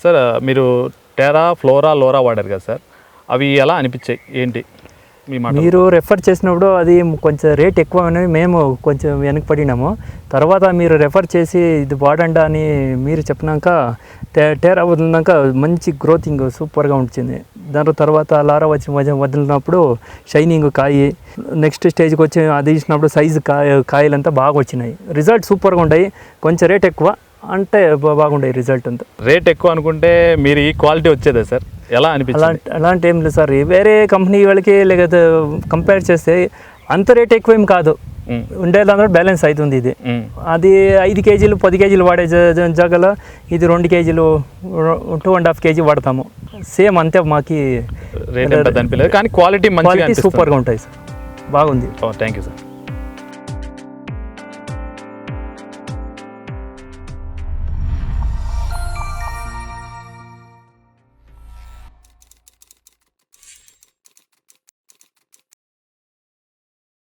Sir మీరు Tera, flora, LoRa వాడారు కదా సార్, అవి ఎలా అనిపించాయి ఏంటి మీ మాట? మీరు రెఫర్ చేసినప్పుడు అది కొంచెం రేట్ ఎక్కువ అని మేము కొంచెం వెనకపడినాము. తర్వాత మీరు రెఫర్ చేసి ఇది వాడండి అని మీరు చెప్పినాక టేరా వదిలినాక మంచి గ్రోతింగ్ సూపర్గా ఉంటుంది. దాని తర్వాత లారా వచ్చి వదిలినప్పుడు షైనింగ్ కాయి, నెక్స్ట్ స్టేజ్కి వచ్చి అది ఇచ్చినప్పుడు సైజు కాయలంతా బాగా వచ్చినాయి. రిజల్ట్ సూపర్గా ఉంటాయి. కొంచెం రేట్ ఎక్కువ అంటే బాగుంటాయి రిజల్ట్ అంతా. రేట్ ఎక్కువ అనుకుంటే మీరు ఈ క్వాలిటీ వచ్చేదా సార్? ఎలా అనిపించింది? అలాంటి ఏం లేదు సార్. వేరే కంపెనీ వాళ్ళకి లేకపోతే కంపేర్ చేస్తే అంత రేట్ ఎక్కువ ఏం కాదు. ఉండేదంతా బ్యాలెన్స్ అవుతుంది. ఇది అది 5 కేజీలు 10 కేజీలు వాడే జాగాలో ఇది 2 కేజీలు 2.5 కేజీ వాడతాము. సేమ్ అంతే. మాకి రేట్ ఎంత అనిపించలేదు కానీ క్వాలిటీ మంచిగా సూపర్గా ఉంటాయి సార్. బాగుంది. Thank you sir.